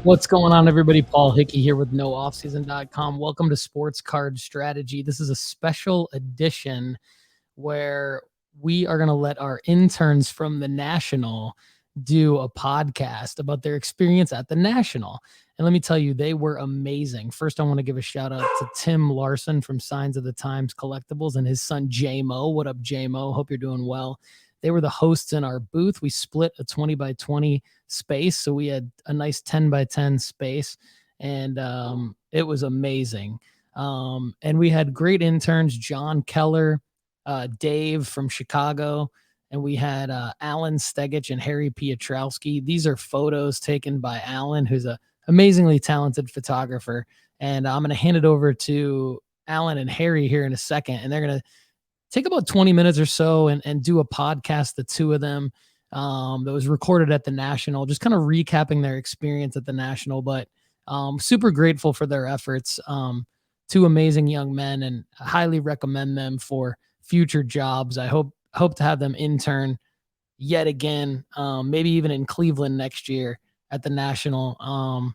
What's going on, everybody? Paul Hickey here with NoOffSeason.com. Welcome to Sports Card Strategy. This is a special edition where we are going to let our interns from the National do a podcast about their experience at the National. And let me tell you, they were amazing. First, I want to give a shout out to Tim Larson from Signs of the Times Collectibles and his son, J-Mo. What up, J-Mo? Hope you're doing well. They were the hosts in our booth. We split a 20 by 20 space, so we had a nice 10 by 10 space, and it was amazing. And we had great interns, John Keller, Dave from Chicago, and we had Allan, Stegich, and Harry Piotrowski. These are photos taken by Allan, who's an amazingly talented photographer. And I'm going to hand it over to Allan and Harry here in a second, and they're going to take about 20 minutes or so and do a podcast, the two of them, that was recorded at the National, just kind of recapping their experience at the National. But super grateful for their efforts. Two amazing young men, and I highly recommend them for future jobs. I hope to have them intern yet again, maybe even in Cleveland next year at the National.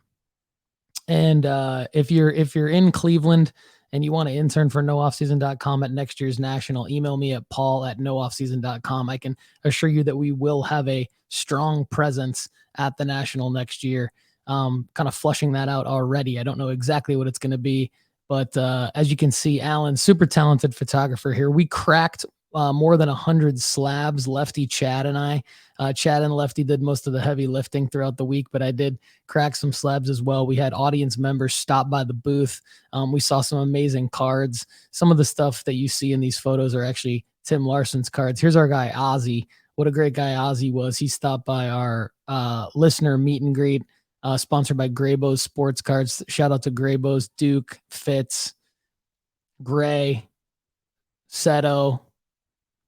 And if you're in Cleveland and you want to intern for nooffseason.com at next year's National, email me at paul@nooffseason.com. I can assure you that we will have a strong presence at the National next year. Kind of flushing that out already. I don't know exactly what it's going to be, but as you can see, Allan, super talented photographer here. We cracked more than 100 slabs, Lefty, Chad, and I. Chad and Lefty did most of the heavy lifting throughout the week, but I did crack some slabs as well. We had audience members stop by the booth. We saw some amazing cards. Some of the stuff that you see in these photos are actually Tim Larson's cards. Here's our guy, Ozzy. What a great guy Ozzy was. He stopped by our listener meet and greet, sponsored by Graybo's Sports Cards. Shout out to Graybo's, Duke, Fitz, Gray, Seto,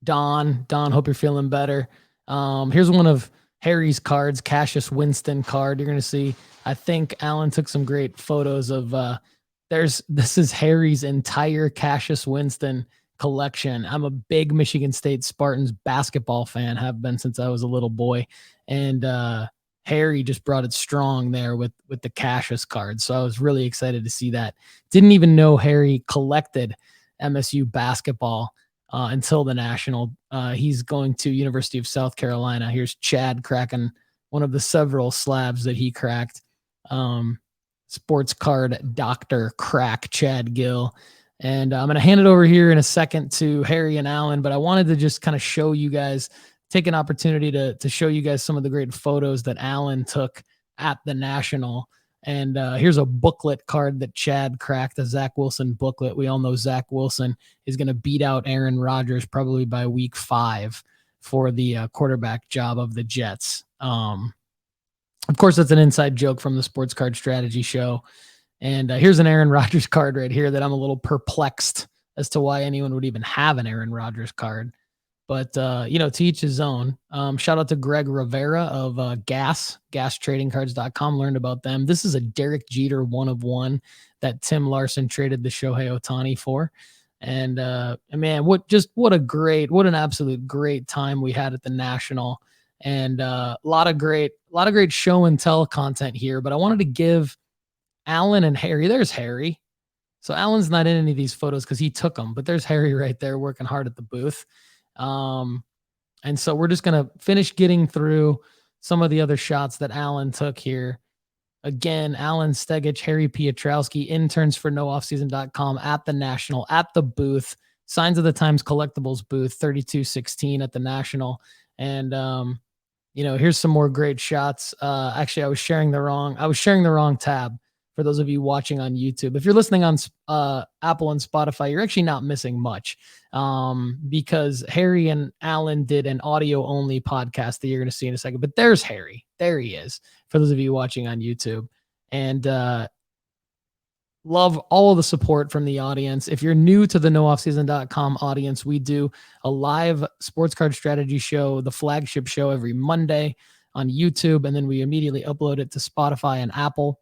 Don, hope you're feeling better. Here's one of Harry's cards, Cassius Winston card. You're going to see, I think Allan took some great photos of, this is Harry's entire Cassius Winston collection. I'm a big Michigan State Spartans basketball fan, have been since I was a little boy. And, Harry just brought it strong there with the Cassius cards. So I was really excited to see that. Didn't even know Harry collected MSU basketball until the National. He's going to University of South Carolina. Here's Chad cracking one of the several slabs that he cracked. Sports card doctor crack Chad Gill. And I'm going to hand it over here in a second to Harry and Allan, but I wanted to just kind of show you guys, take an opportunity to show you guys some of the great photos that Allan took at the National. And here's a booklet card that Chad cracked, a Zach Wilson booklet. We all know Zach Wilson is going to beat out Aaron Rodgers probably by week 5 for the quarterback job of the Jets. Of course, that's an inside joke from the Sports Card Strategy Show. And here's an Aaron Rodgers card right here that I'm a little perplexed as to why anyone would even have an Aaron Rodgers card. But, to each his own. Shout out to Greg Rivera of gastradingcards.com. Learned about them. This is a Derek Jeter 1/1 that Tim Larson traded the Shohei Ohtani for. And man, what an absolute great time we had at the National. And a lot of great show and tell content here. But I wanted to give Allan and Harry. There's Harry. So Allan's not in any of these photos because he took them. But there's Harry right there working hard at the booth. And so we're just going to finish getting through some of the other shots that Allan took here. Again, Allan, Stegich, Harry Piotrowski, interns for nooffseason.com at the National, at the booth, Signs of the Times Collectibles booth, 3216 at the National. And, here's some more great shots. Actually, I was sharing the wrong tab. For those of you watching on YouTube, if you're listening on Apple and Spotify, you're actually not missing much, because Harry and Allan did an audio only podcast that you're going to see in a second. But there's Harry. There he is. For those of you watching on YouTube, and love all of the support from the audience. If you're new to the nooffseason.com audience, we do a live sports card strategy show, the flagship show, every Monday on YouTube, and then we immediately upload it to Spotify and Apple.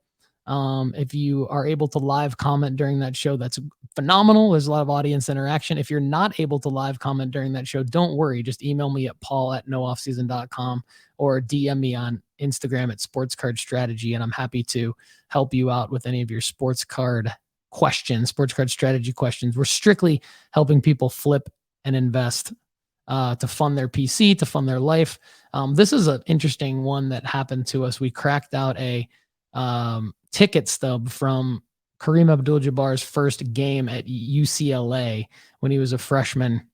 If you are able to live comment during that show, that's phenomenal. There's a lot of audience interaction. If you're not able to live comment during that show, don't worry. Just email me at paul@nooffseason.com or DM me on Instagram at sportscardstrategy, and I'm happy to help you out with any of your sports card questions, sports card strategy questions. We're strictly helping people flip and invest to fund their PC, to fund their life. This is an interesting one that happened to us. We cracked out a ticket stub from Kareem Abdul-Jabbar's first game at UCLA when he was a freshman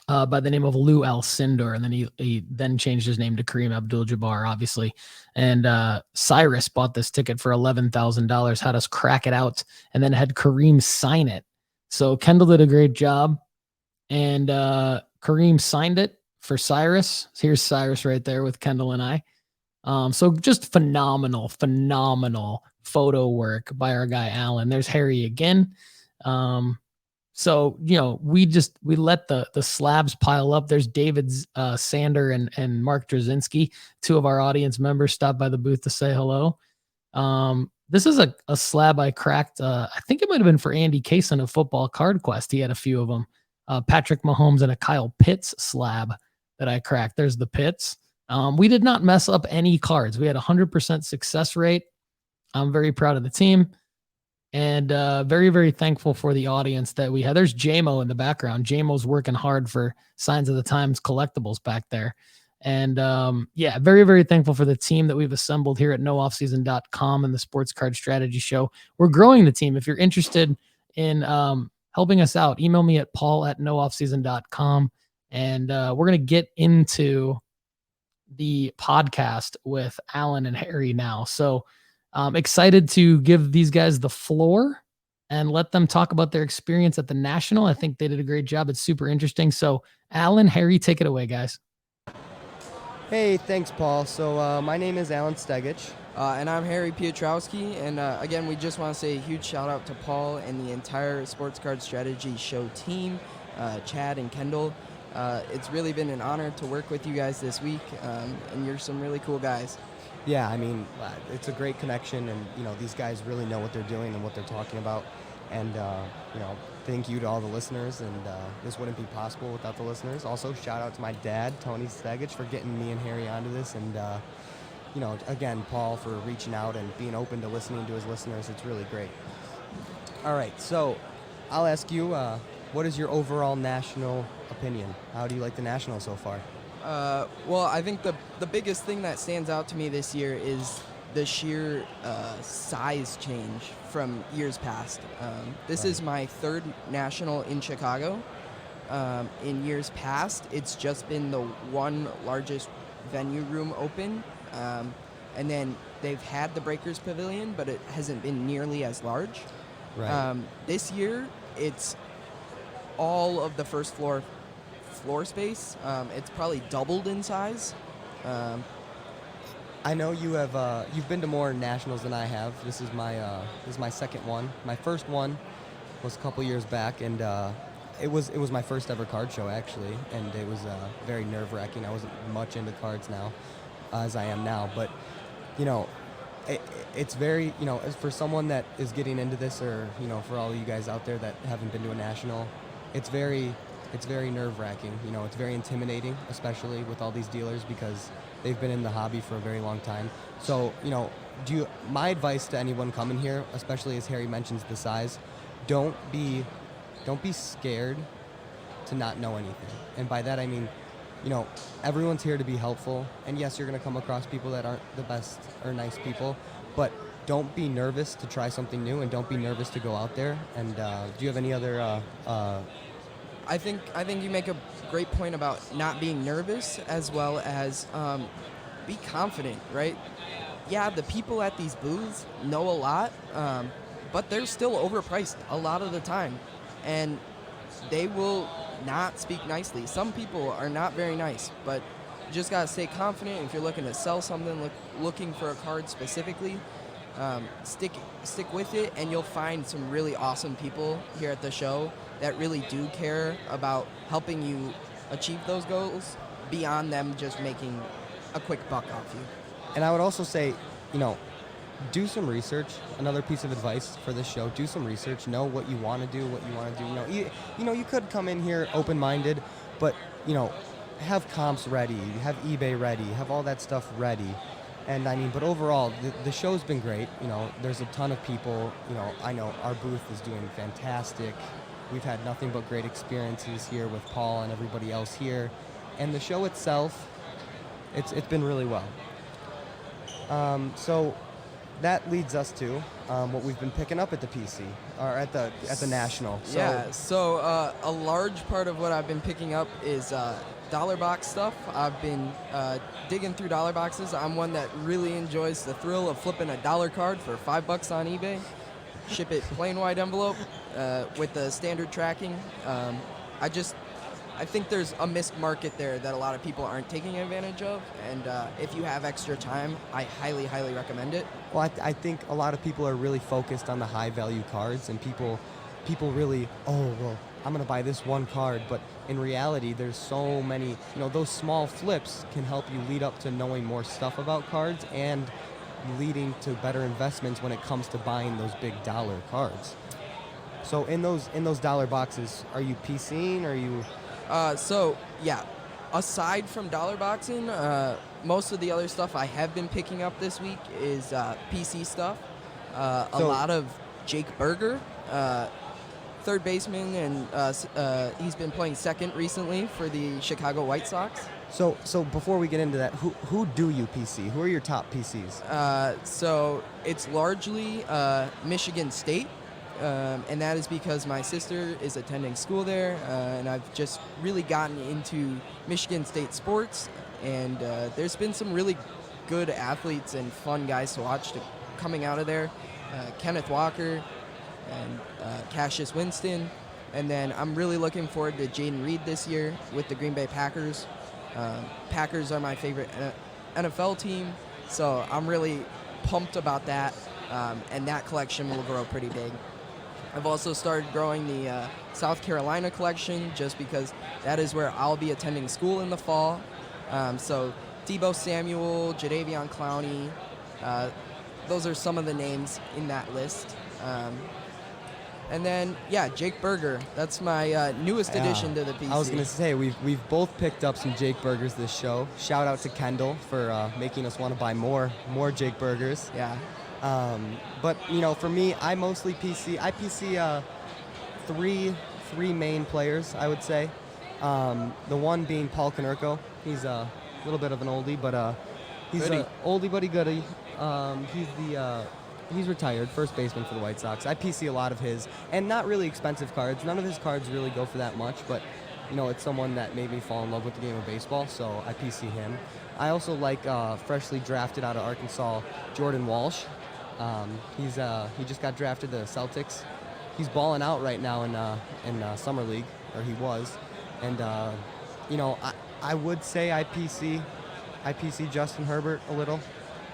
by the name of Lou Alcindor, and then he then changed his name to Kareem Abdul-Jabbar, obviously. And Cyrus bought this ticket for $11,000, had us crack it out, and then had Kareem sign it. So Kendall did a great job, and Kareem signed it for Cyrus. Here's Cyrus right there with Kendall and I. So just phenomenal photo work by our guy Allan. There's Harry again. So we let the slabs pile up. There's David Sander and Mark Drzezinski, two of our audience members, stopped by the booth to say hello. This is a slab I cracked. I think it might have been for Andy Kaysen of Football Card Quest. He had a few of them. Patrick Mahomes and a Kyle Pitts slab that I cracked. There's the Pitts. We did not mess up any cards. We had 100% success rate. I'm very proud of the team, and very, very thankful for the audience that we had. There's JMO in the background. JMO's working hard for Signs of the Times collectibles back there. And very, very thankful for the team that we've assembled here at nooffseason.com and the Sports Card Strategy Show. We're growing the team. If you're interested in helping us out, email me at paul@nooffseason.com, and we're going to get into the podcast with Allan and Harry now. So I'm excited to give these guys the floor and let them talk about their experience at the National. I think they did a great job. It's super interesting. So Allan, Harry, take it away, guys. Hey, thanks, Paul. So my name is Allan Stegich. And I'm Harry Piotrowski. And again, we just want to say a huge shout out to Paul and the entire Sports Card Strategy Show team, Chad and Kendall. It's really been an honor to work with you guys this week, and you're some really cool guys. Yeah, I mean, it's a great connection, and these guys really know what they're doing and what they're talking about. And thank you to all the listeners, and this wouldn't be possible without the listeners. Also, shout out to my dad, Tony Stegich, for getting me and Harry onto this, and again, Paul for reaching out and being open to listening to his listeners. It's really great. All right, so I'll ask you, what is your overall National opinion? How do you like the National so far? Well, I think the biggest thing that stands out to me this year is the sheer size change from years past. This is my third National in Chicago. In years past, it's just been the one largest venue room open, and then they've had the Breakers Pavilion, but it hasn't been nearly as large. Right. This year, it's all of the first floor space. It's probably doubled in size. I know you've been to more Nationals than I have. This is my second one. My first one was a couple years back, and it was my first ever card show actually, and it was very nerve-wracking. I wasn't much into cards now as I am now, but it's very, for someone that is getting into this, or for all of you guys out there that haven't been to a National, it's very nerve-wracking. It's very intimidating, especially with all these dealers, because they've been in the hobby for a very long time. So, my advice to anyone coming here, especially as Harry mentions the size, don't be scared to not know anything. And by that I mean, everyone's here to be helpful. And yes, you're going to come across people that aren't the best or nice people, but don't be nervous to try something new, and don't be nervous to go out there. And do you have any other I think you make a great point about not being nervous, as well as be confident, right? Yeah, the people at these booths know a lot, but they're still overpriced a lot of the time, and they will not speak nicely. Some people are not very nice, but you just gotta stay confident. If you're looking to sell something, looking for a card specifically, stick with it, and you'll find some really awesome people here at the show that really do care about helping you achieve those goals beyond them just making a quick buck off you. And I would also say, do some research. Another piece of advice for this show: do some research. Know what you want to do. What you want to do. You could come in here open-minded, but have comps ready, have eBay ready, have all that stuff ready. And I mean, but overall, the show's been great. There's a ton of people. I know our booth is doing fantastic. We've had nothing but great experiences here with Paul and everybody else here. And the show itself, it's been really well. So that leads us to what we've been picking up at the PC, or at the National. So a large part of what I've been picking up is dollar box stuff. I've been digging through dollar boxes. I'm one that really enjoys the thrill of flipping a dollar card for $5 on eBay. Ship it plain white envelope with the standard tracking. I think there's a missed market there that a lot of people aren't taking advantage of, and if you have extra time, I highly, highly recommend it. Well, I think a lot of people are really focused on the high-value cards, and people really, I'm going to buy this one card, but in reality, there's so many, those small flips can help you lead up to knowing more stuff about cards and leading to better investments when it comes to buying those big dollar cards. So in those dollar boxes, are you PCing, or are you... aside from dollar boxing, most of the other stuff I have been picking up this week is PC stuff. A lot of Jake Berger, third baseman, and he's been playing second recently for the Chicago White Sox. So before we get into that, who do you PC? Who are your top PCs? So it's largely Michigan State. And that is because my sister is attending school there, and I've just really gotten into Michigan State sports, and there's been some really good athletes and fun guys to watch coming out of there. Kenneth Walker and Cassius Winston, and then I'm really looking forward to Jaden Reed this year with the Green Bay Packers. Packers are my favorite NFL team, so I'm really pumped about that, and that collection will grow pretty big. I've also started growing the South Carolina collection just because that is where I'll be attending school in the fall. So Deebo Samuel, Jadeveon Clowney, those are some of the names in that list. And then, Jake Berger. That's my newest addition to the PC. I was going to say, we've both picked up some Jake Bergers this show. Shout out to Kendall for making us want to buy more Jake Bergers. Yeah. But for me, I mostly PC. I PC three main players, I would say. The one being Paul Konerko. He's a little bit of an oldie, but he's an oldie buddy goodie. He's retired, first baseman for the White Sox. I PC a lot of his, and not really expensive cards. None of his cards really go for that much, but it's someone that made me fall in love with the game of baseball, so I PC him. I also like freshly drafted out of Arkansas, Jordan Walsh. He just got drafted to the Celtics. He's balling out right now in Summer League, or he was. And I would say I PC Justin Herbert a little,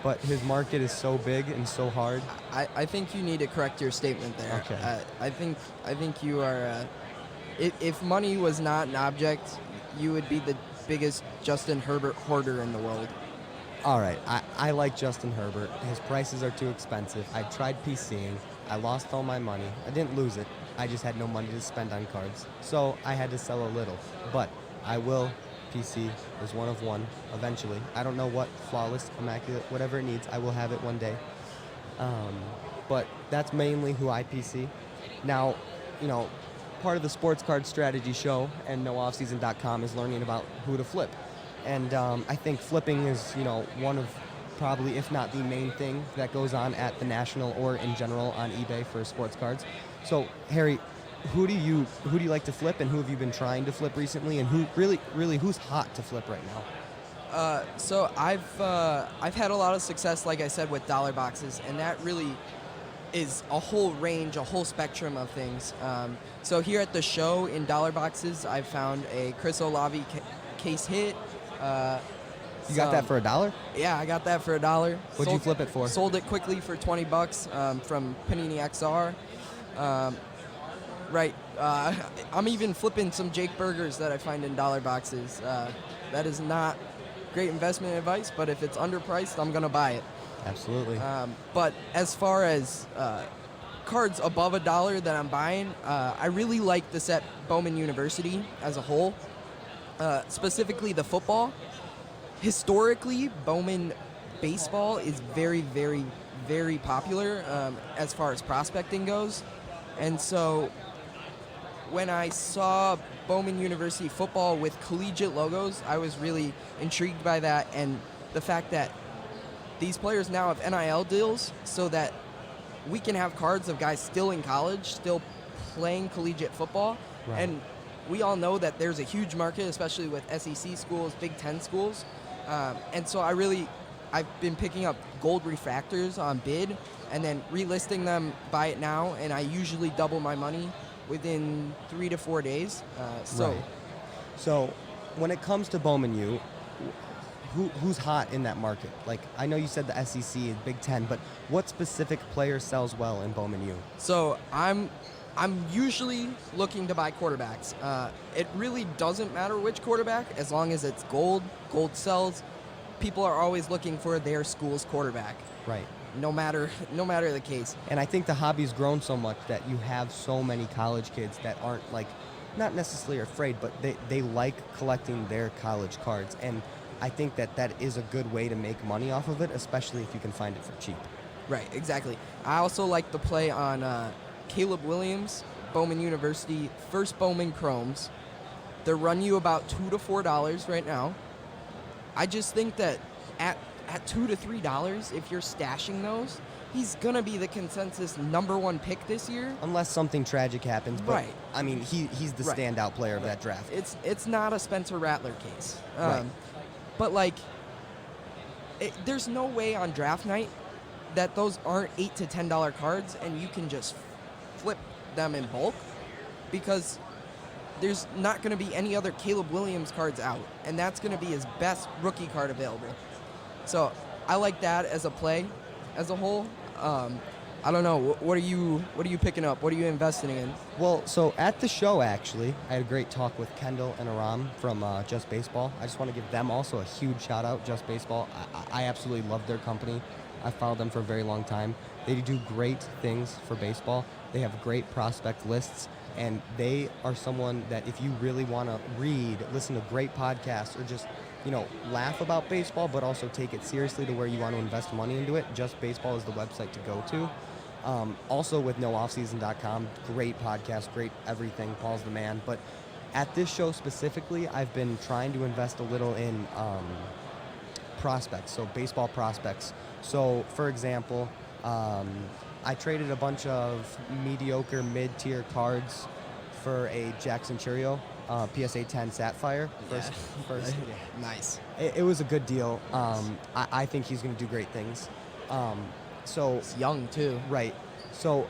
but his market is so big and so hard. I think you need to correct your statement there. Okay. I think you are. If money was not an object, you would be the biggest Justin Herbert hoarder in the world. All right, I like Justin Herbert. His prices are too expensive. I tried PCing. I lost all my money. I didn't lose it. I just had no money to spend on cards. So I had to sell a little. But I will PC as one of one eventually. I don't know what, flawless, immaculate, whatever it needs. I will have it one day. But that's mainly who I PC. Now, part of the Sports Card Strategy show and nooffseason.com is learning about who to flip. And I think flipping is, one of probably, if not the main thing that goes on at the National or in general on eBay for sports cards. So, Harry, who do you like to flip, and who have you been trying to flip recently, and who really who's hot to flip right now? So I've had a lot of success, like I said, with dollar boxes, and that really is a whole range, a whole spectrum of things. So here at the show in dollar boxes, I've found a Chris Olave case hit. You got that for $1? Yeah, I got that for $1. What'd you flip it for? Sold it quickly for $20 from Panini XR. Right. I'm even flipping some Jake Bergers that I find in dollar boxes. That is not great investment advice, but if it's underpriced, I'm going to buy it. Absolutely. But as far as cards above $1 that I'm buying, I really like the set Bowman University as a whole, specifically the football. Historically, Bowman baseball is very, very, very popular as far as prospecting goes. And so when I saw Bowman University football with collegiate logos, I was really intrigued by that, and the fact that these players now have NIL deals so that we can have cards of guys still in college, still playing collegiate football. Right. And we all know that there's a huge market, especially with SEC schools, Big Ten schools. And so I've been picking up gold refractors on bid and then relisting them, buy it now, and I usually double my money within 3 to 4 days. Right. So when it comes to Bowman U, who's hot in that market? Like, I know you said the SEC and Big Ten, but what specific player sells well in Bowman U? So I'm usually looking to buy quarterbacks. It really doesn't matter which quarterback, as long as it's gold. Gold sells. People are always looking for their school's quarterback. Right. No matter the case. And I think the hobby's grown so much that you have so many college kids that aren't, like, not necessarily afraid, but they like collecting their college cards. And I think that is a good way to make money off of it, especially if you can find it for cheap. Right, exactly. I also like to play on Caleb Williams, Bowman University, First Bowman Chromes. They run you about $2 to $4 right now. I just think that at $2 to $3, if you're stashing those, he's going to be the consensus #1 pick this year. Unless something tragic happens. But, Right. I mean, he's the Right. standout player of that draft. It's not a Spencer Rattler case. Right. But, like, there's no way on draft night that those aren't $8 to $10 cards and you can just flip them in bulk, because there's not going to be any other Caleb Williams cards out, and that's going to be his best rookie card available. So I like that as a play as a whole. I don't know. What are you picking up? What are you investing in? Well, so at the show, actually, I had a great talk with Kendall and Aram from Just Baseball. I just want to give them also a huge shout out, Just Baseball. I absolutely love their company. I followed them for a very long time. They do great things for baseball. They have great prospect lists, and they are someone that if you really want to read, listen to great podcasts, or just, laugh about baseball, but also take it seriously to where you want to invest money into it, Just Baseball is the website to go to. Also with nooffseason.com, great podcast, great everything. Paul's the man. But at this show specifically, I've been trying to invest a little in prospects, so baseball prospects. So, for example, I traded a bunch of mediocre mid-tier cards for a Jackson Churio, PSA 10 Sapphire. First. Nice. It was a good deal. I think he's going to do great things. So It's young too. right. So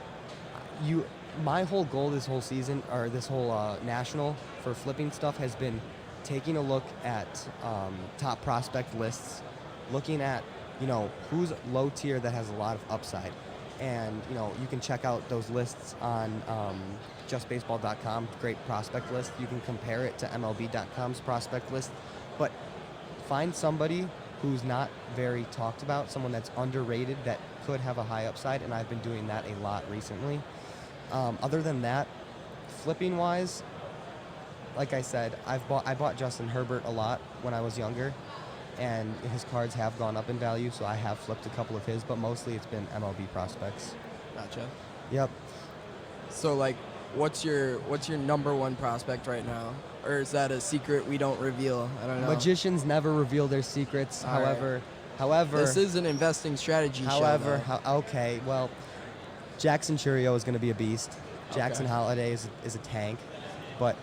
my whole goal this whole season, or this whole national for flipping stuff, has been taking a look at top prospect lists, looking at who's low tier that has a lot of upside, and you can check out those lists on justbaseball.com. Great prospect list. You can compare it to MLB.com's prospect list, but find somebody who's not very talked about, someone that's underrated that could have a high upside, and I've been doing that a lot recently. Other than that, flipping wise, like I said, I bought Justin Herbert a lot when I was younger, and his cards have gone up in value, so I have flipped a couple of his, but mostly it's been MLB prospects. Gotcha. Yep. So, like, what's your #1 prospect right now? Or is that a secret we don't reveal? I don't know. Magicians never reveal their secrets. All right. However, This is an investing strategy show, though. Okay, well, Jackson Churio is going to be a beast. Jackson Okay. Holiday is a tank, but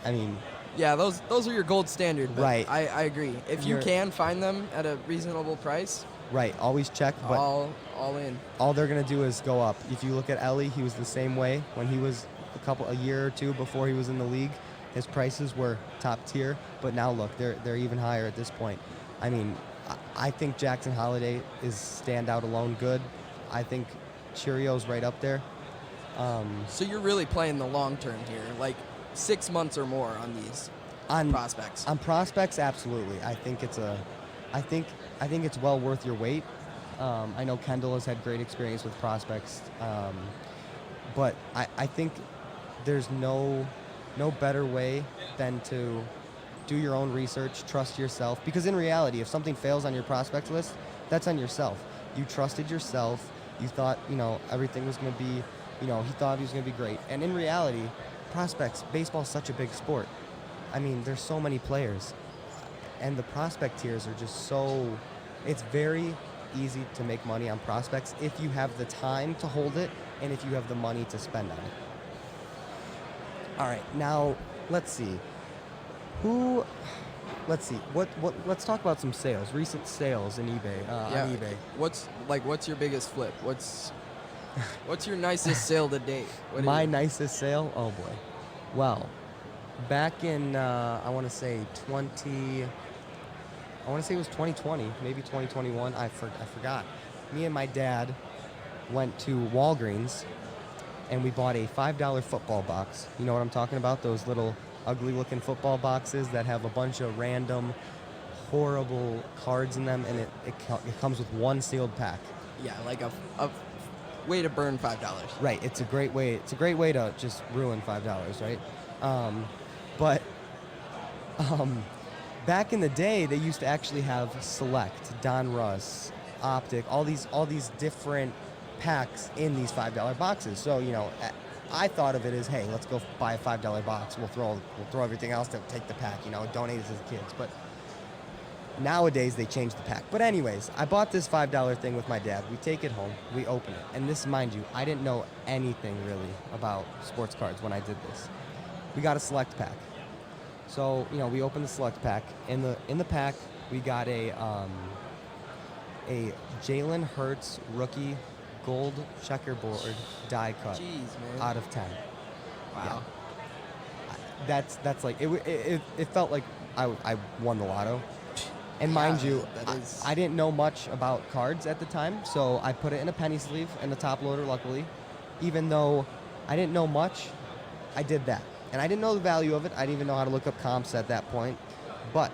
I mean, Yeah, those are your gold standard. But Right. I agree. If you You're- can find them at a reasonable price, right, always check, but all in. all they're going to do is go up. If you look at Ellie, he was the same way when he was a year or two before he was in the league. His prices were top tier, but now look, they're even higher at this point. I mean, I think Jackson Holiday is standout alone good. I think Churio's right up there. So you're really playing the long term here, like 6 months or more on these prospects. On prospects, absolutely. I think it's well worth your wait. I know Kendall has had great experience with prospects, but I think there's no better way than to do your own research, trust yourself. Because in reality, if something fails on your prospect list, that's on yourself. You trusted yourself. You thought, everything was going to be, he thought he was going to be great. And in reality, prospects, baseball is such a big sport. I mean, there's so many players. And the prospect tiers are just so, it's very easy to make money on prospects if you have the time to hold it and if you have the money to spend on it. All right, now let's see. Let's talk about some sales, recent sales in eBay, on eBay. What's your biggest flip? What's your nicest sale to date? My nicest sale? Oh boy. Well, back in I want to say it was 2020, maybe 2021. I forgot. Me and my dad went to Walgreens and we bought a $5 football box. You know what I'm talking about? Those little ugly-looking football boxes that have a bunch of random, horrible cards in them, and it comes with one sealed pack. Yeah, like a way to burn $5. Right. It's a great way. It's a great way to just ruin $5, right? Back in the day, they used to actually have Select, Don Russ, Optic, all these different packs in these $5 boxes. So I thought of it as, hey, let's go buy a $5 box. We'll throw everything else to take the pack. Donate it to the kids. But nowadays they change the pack. But anyways, I bought this $5 thing with my dad. We take it home. We open it. And this, mind you, I didn't know anything really about sports cards when I did this. We got a Select pack. So we opened the Select pack. In the pack, we got a Jalen Hurts rookie gold checkerboard die cut. Jeez, man. Out of 10. Wow. Yeah. That's like it felt like I won the lotto. And mind you, I didn't know much about cards at the time, so I put it in a penny sleeve in the top loader, luckily. Even though I didn't know much, I did that. And I didn't know the value of it. I didn't even know how to look up comps at that point. But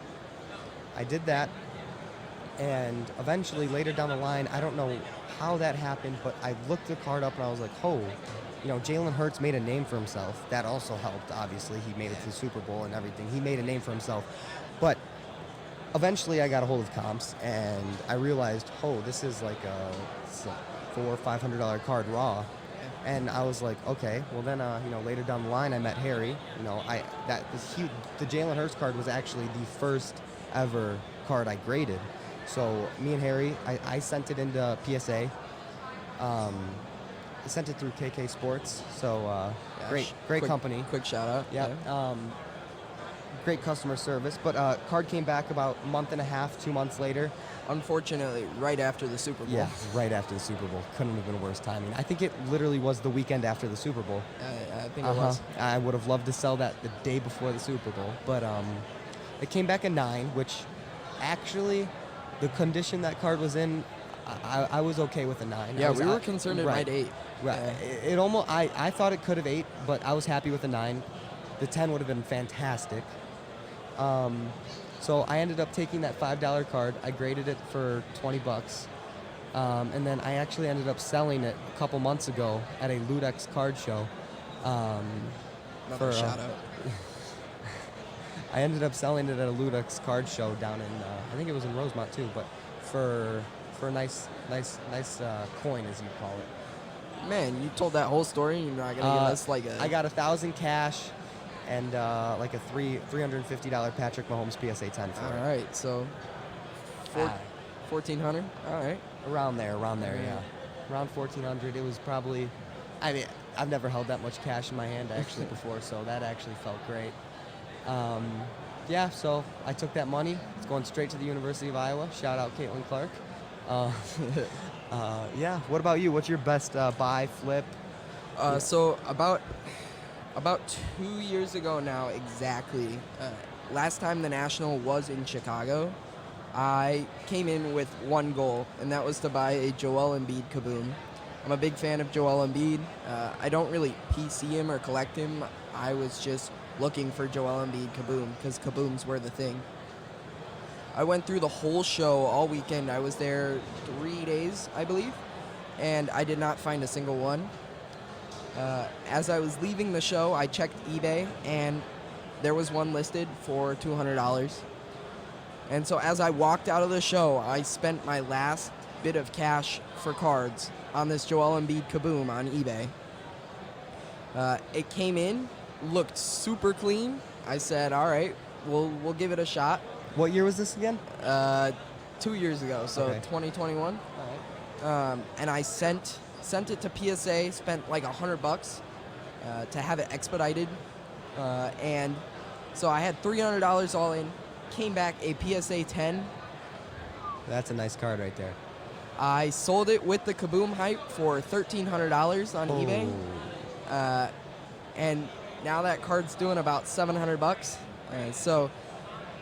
I did that. And eventually, later down the line, I don't know how that happened, but I looked the card up and I was like, oh, Jalen Hurts made a name for himself. That also helped, obviously. He made it to the Super Bowl and everything. He made a name for himself. But eventually, I got a hold of comps and I realized, oh, this is like a $400 or $500 card raw. And I was like, okay, well then, later down the line, I met Harry. The Jalen Hurts card was actually the first ever card I graded. So me and Harry, I sent it into PSA. I sent it through KK Sports. So great company. Quick shout out. Yeah. Great customer service. But card came back about a month and a half, 2 months later. Unfortunately, right after the Super Bowl. Yeah, right after the Super Bowl. Couldn't have been worse timing. I think it literally was the weekend after the Super Bowl. I think it was. I would have loved to sell that the day before the Super Bowl. But it came back a 9, which actually, the condition that card was in, I was okay with a 9. Yeah, we were concerned it might 8. Right. Yeah. It almost. I thought it could have 8, but I was happy with a 9. The 10 would have been fantastic. So I ended up taking that $5 card. I graded it for $20. And then I actually ended up selling it a couple months ago at a Ludex card show. Another shout out. I ended up selling it at a Ludex card show down in, I think it was in Rosemont too, but for a nice coin, as you call it. Man, you told that whole story. You're not gonna give us like a. I got 1,000 cash, and like a $350 Patrick Mahomes PSA 10 for it. All right, so 1,400. All right, around there, yeah, around 1,400. It was probably. I mean, I've never held that much cash in my hand actually before, so that actually felt great. Yeah, so I took that money. It's going straight to the University of Iowa. Shout out Caitlin Clark. Yeah. What about you? What's your best buy, flip? So about 2 years ago now, exactly. Last time the National was in Chicago, I came in with one goal, and that was to buy a Joel Embiid Kaboom. I'm a big fan of Joel Embiid. I don't really PC him or collect him. I was just looking for Joel Embiid Kaboom because Kabooms were the thing. I went through the whole show all weekend. I was there 3 days, I believe, and I did not find a single one. As I was leaving the show, I checked eBay, and there was one listed for $200. And so as I walked out of the show, I spent my last bit of cash for cards on this Joel Embiid Kaboom on eBay. It came in, looked super clean. I said, all right, we'll give it a shot. What year was this again? 2 years ago, so Okay. 2021. All right. And I sent it to PSA, spent like $100 to have it expedited. And so I had $300 all in, came back a PSA 10. That's a nice card right there. I sold it with the Kaboom hype for $1,300 on eBay. And now that card's doing about $700. So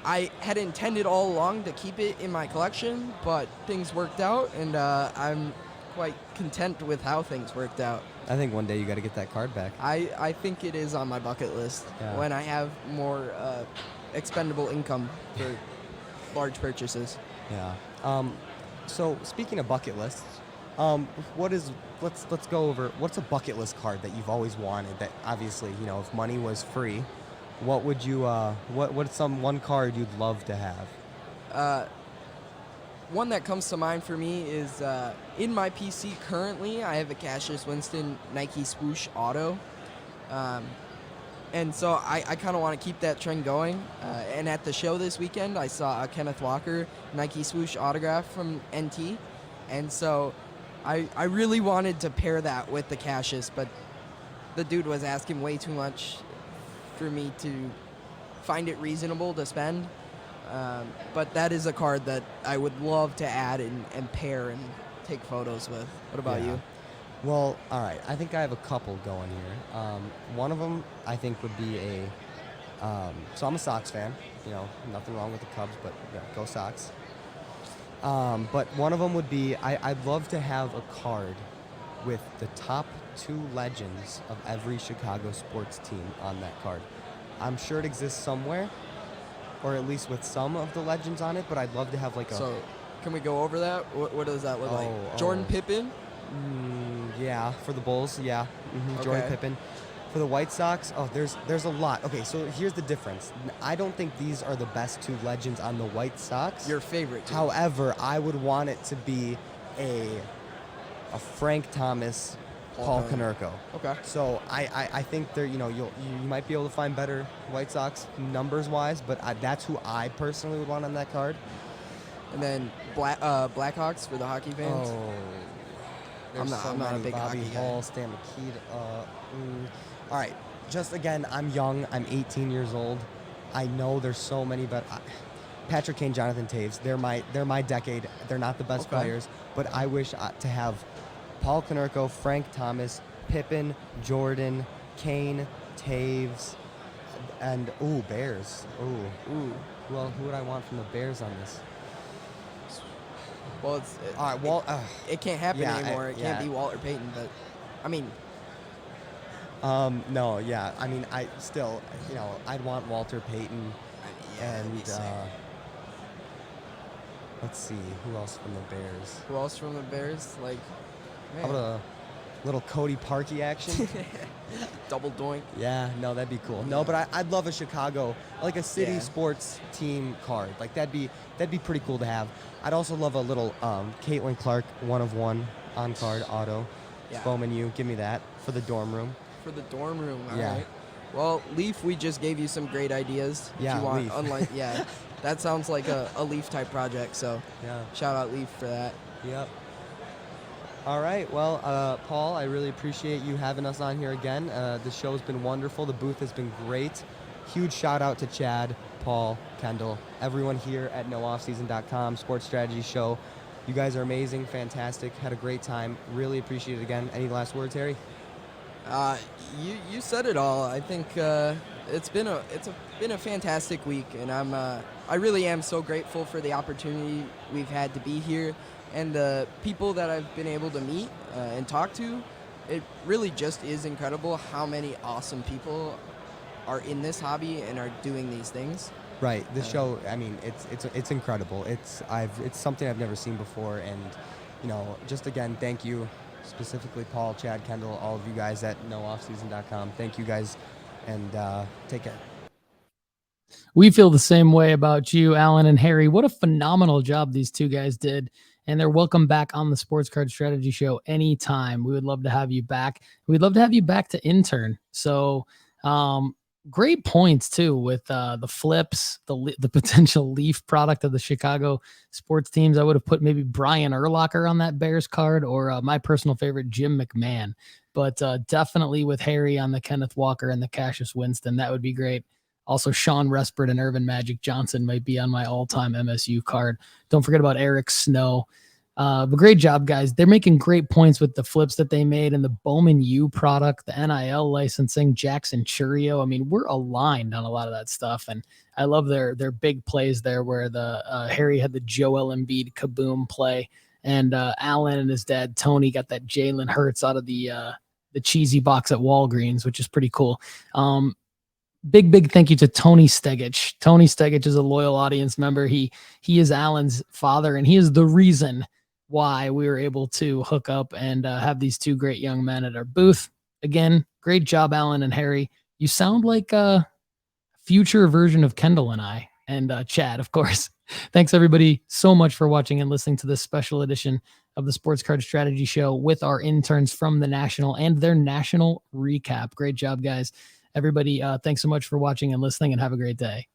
I had intended all along to keep it in my collection, but things worked out, and I'm quite content with how things worked out. I think one day you got to get that card back. I think it is on my bucket list when I have more expendable income for large purchases. Yeah. So speaking of bucket lists, let's go over what's a bucket list card that you've always wanted that obviously, if money was free, what would you what's one card you'd love to have? One that comes to mind for me is in my PC currently, I have a Cassius Winston Nike Swoosh Auto. And so I kind of want to keep that trend going. And at the show this weekend, I saw a Kenneth Walker Nike Swoosh autograph from NT. And so I really wanted to pair that with the Cassius, but the dude was asking way too much for me to find it reasonable to spend. But that is a card that I would love to add and pair and take photos with. What about you? Well, all right. I think I have a couple going here. One of them I think would be so I'm a Sox fan. Nothing wrong with the Cubs, but go Sox. But one of them would be I'd love to have a card with the top 2 legends of every Chicago sports team on that card. I'm sure it exists somewhere, or at least with some of the legends on it, but I'd love to have like a... So, can we go over that? What does that look like? Jordan Pippen? Yeah, for the Bulls, yeah. Jordan Okay. Pippen. For the White Sox, there's a lot. Okay, so here's the difference. I don't think these are the best 2 legends on the White Sox. Your favorite team. However, I would want it to be a Frank Thomas, Paul Konerko. Okay. So I think there, you might be able to find better White Sox numbers wise, but that's who I personally would want on that card. And then Blackhawks for the hockey fans. Oh, I'm not a big Bobby hockey Hall, guy. Stan Mikita. All right, just again, I'm young. I'm 18 years old. I know there's so many, but Patrick Kane, Jonathan Taves, they're my decade. They're not the best players, but I wish to have Paul Konerko, Frank Thomas, Pippen, Jordan, Kane, Taves, and Bears. Well, who would I want from the Bears on this? Well, All right, it can't happen anymore. It can't yeah. be Walter Payton, but I mean, no, yeah. I mean, I'd want Walter Payton, and let's see, who else from the Bears? who else from the Bears? Like, How about a little Cody Parkey action? double doink. Yeah, no, that'd be cool. No, but I'd love a Chicago, like a city Yeah. sports team card. Like that'd be pretty cool to have. I'd also love a little Caitlin Clark 1/1 on card auto. Yeah. Bowman, give me that for the dorm room. For the dorm room. All Yeah. right. Well, Leaf, we just gave you some great ideas. Yeah, if you want, Leaf. that sounds like a Leaf type project. So Yeah. shout out Leaf for that. Yep. All right. Well, Paul, I really appreciate you having us on here again. The show's been wonderful. The booth has been great. Huge shout out to Chad, Paul, Kendall, everyone here at nooffseason.com, Sports Strategy Show. You guys are amazing, fantastic, had a great time. Really appreciate it again. Any last words, Harry? You said it all. I think it's been a fantastic week, and I really am so grateful for the opportunity we've had to be here, and the people that I've been able to meet and talk to. It really just is incredible how many awesome people are in this hobby and are doing these things. Right. This show, I mean, it's incredible. It's something I've never seen before, and just again, thank you specifically Paul, Chad, Kendall, all of you guys at nooffseason.com. Thank you guys, and take care. We feel the same way about you, Allan and Harry. What a phenomenal job these two guys did. And they're welcome back on the Sports Card Strategy Show anytime. We would love to have you back. We'd love to have you back to intern. So, great points too with the flips, the potential Leaf product of the Chicago sports teams. I would have put maybe Brian Urlacher on that Bears card, or my personal favorite, Jim McMahon. But definitely with Harry on the Kenneth Walker and the Cassius Winston, that would be great. Also, Sean Respert and Irvin Magic Johnson might be on my all-time MSU card. Don't forget about Eric Snow. But great job, guys. They're making great points with the flips that they made and the Bowman U product, the NIL licensing, Jackson Churio. I mean, we're aligned on a lot of that stuff. And I love their big plays there where the Harry had the Joel Embiid kaboom play, and Allan and his dad, Tony, got that Jalen Hurts out of the cheesy box at Walgreens, which is pretty cool. Big thank you to Tony Stegich. Tony Stegich is a loyal audience member. He is Allan's father, and he is the reason why we were able to hook up and have these two great young men at our booth. Again, great job, Allan and Harry. You sound like a future version of Kendall and I, and Chad, of course. Thanks, everybody, so much for watching and listening to this special edition of the Sports Card Strategy Show with our interns from the National and their national recap. Great job, guys. Everybody, thanks so much for watching and listening, and have a great day.